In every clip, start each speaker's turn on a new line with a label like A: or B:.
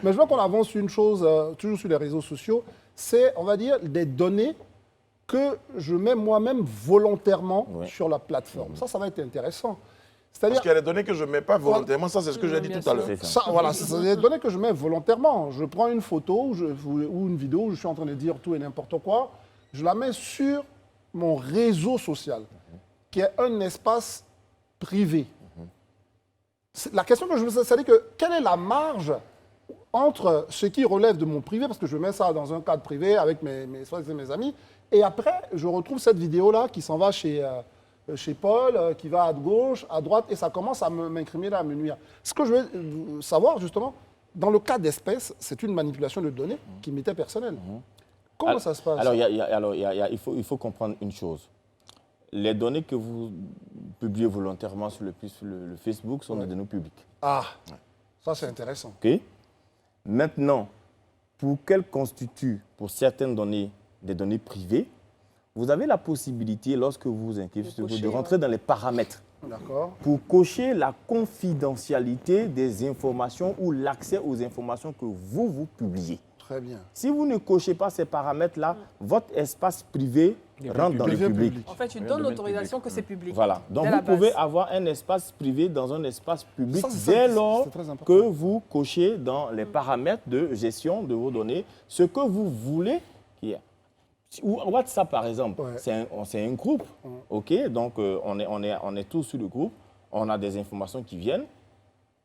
A: Mais je vois qu'on avance sur une chose, toujours sur les réseaux sociaux, c'est, on va dire, des données que je mets moi-même volontairement sur la plateforme. Ça va être intéressant.
B: Parce qu'il y a des données que je ne mets pas volontairement, ça c'est ce que j'ai dit tout à l'heure.
A: Voilà, c'est des données que je mets volontairement. Je prends une photo ou une vidéo où je suis en train de dire tout et n'importe quoi, je la mets sur mon réseau social, qui est un espace privé. La question que je me pose, c'est que quelle est la marge entre ce qui relève de mon privé, parce que je mets ça dans un cadre privé avec mes amis, et après, je retrouve cette vidéo-là qui s'en va chez Paul, qui va à gauche, à droite, et ça commence à m'incriminer, à me nuire. Ce que je veux savoir, justement, dans le cas d'espèces, c'est une manipulation de données qui m'était personnelle. Comment ça se passe?
C: Alors, il faut comprendre une chose. Les données que vous publiez volontairement sur le Facebook sont des données publiques.
A: Ah, ça c'est intéressant.
C: OK. Maintenant, pour qu'elles constituent, pour certaines données, des données privées, vous avez la possibilité, lorsque vous vous inscrivez sur Facebook, de rentrer dans les paramètres pour cocher la confidentialité des informations ou l'accès aux informations que vous publiez.
A: Très bien.
C: Si vous ne cochez pas ces paramètres-là, votre espace privé rentre dans le public.
D: En fait, tu donnes l'autorisation que c'est public.
C: Voilà. Donc, vous pouvez avoir un espace privé dans un espace public dès lors que vous cochez dans les paramètres de gestion de vos données ce que vous voulez qu'il y ait. WhatsApp, par exemple, c'est un groupe. OK? Donc, on est tous sur le groupe. On a des informations qui viennent.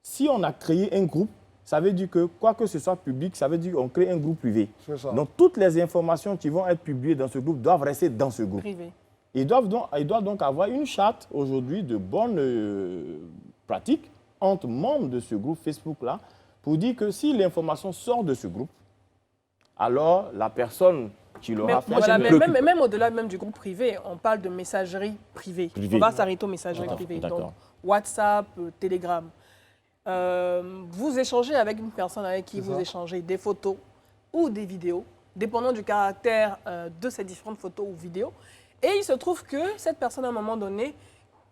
C: Si on a créé un groupe, ça veut dire que quoi que ce soit public, ça veut dire qu'on crée un groupe privé. Donc, toutes les informations qui vont être publiées dans ce groupe doivent rester dans ce groupe.
D: Privé.
C: Ils doivent donc avoir une charte aujourd'hui de bonnes pratiques entre membres de ce groupe Facebook-là pour dire que si l'information sort de ce groupe, alors la personne qui l'aura fait...
D: Voilà, même au-delà même du groupe privé, on parle de messagerie privée. On va s'arrêter aux messageries privées. Donc, WhatsApp, Telegram. Vous échangez avec une personne avec qui vous échangez des photos ou des vidéos, dépendant du caractère de ces différentes photos ou vidéos. Et il se trouve que cette personne, à un moment donné,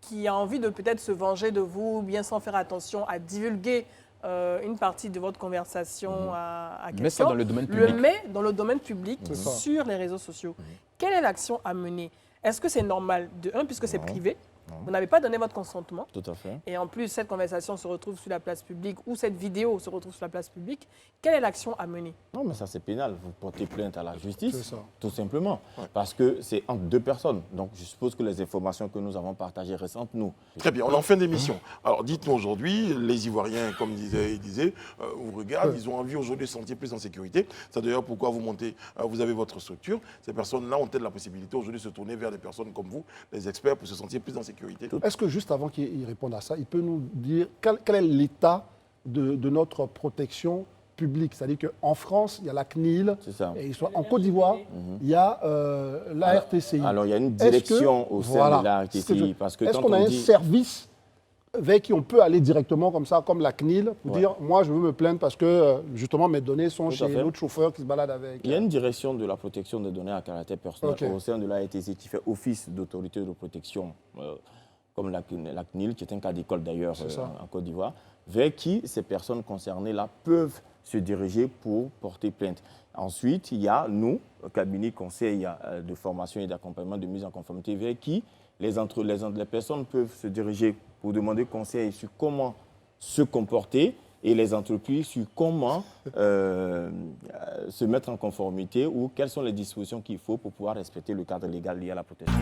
D: qui a envie de peut-être se venger de vous, bien sans faire attention à divulguer une partie de votre conversation à quelqu'un,
E: met ça dans le domaine public.
D: le met dans le domaine public sur les réseaux sociaux. Quelle est l'action à mener? Est-ce que c'est normal, de un, puisque c'est privé? Vous n'avez pas donné votre consentement.
C: Tout à fait.
D: Et en plus, cette conversation se retrouve sur la place publique ou cette vidéo se retrouve sur la place publique. Quelle est l'action à mener?
C: Non, mais ça, c'est pénal. Vous portez plainte à la justice, tout simplement. Parce que c'est entre deux personnes. Donc, je suppose que les informations que nous avons partagées récentes, nous...
B: Très bien, on est en fin d'émission. Alors, dites-nous aujourd'hui, les Ivoiriens, comme il disait, vous regardent, ils ont envie aujourd'hui de se sentir plus en sécurité. C'est d'ailleurs pourquoi vous montez, vous avez votre structure. Ces personnes-là ont-elles la possibilité aujourd'hui de se tourner vers des personnes comme vous, les experts, pour se sentir plus en sécurité?
A: Est-ce que juste avant qu'il réponde à ça, il peut nous dire quel est l'état de notre protection publique? C'est-à-dire qu'en France, il y a la CNIL, et en Côte d'Ivoire, il y a la RTCI.
C: Alors, il y a une direction au sein de la RTCI.
A: Est-ce qu'on a un service vers qui on peut aller directement comme ça, comme la CNIL, pour dire « moi, je veux me plaindre parce que, justement, mes données sont chez l'autre chauffeur qui se balade avec ».
C: Il y a une direction de la protection des données à caractère personnel au sein de la RTCI qui fait office d'autorité de protection, comme la CNIL, qui est un cas d'école d'ailleurs en Côte d'Ivoire, vers qui ces personnes concernées-là peuvent se diriger pour porter plainte. Ensuite, il y a nous, le cabinet conseil de formation et d'accompagnement de mise en conformité, vers qui les personnes peuvent se diriger pour demander conseil sur comment se comporter et les entreprises sur comment se mettre en conformité ou quelles sont les dispositions qu'il faut pour pouvoir respecter le cadre légal lié à la protection.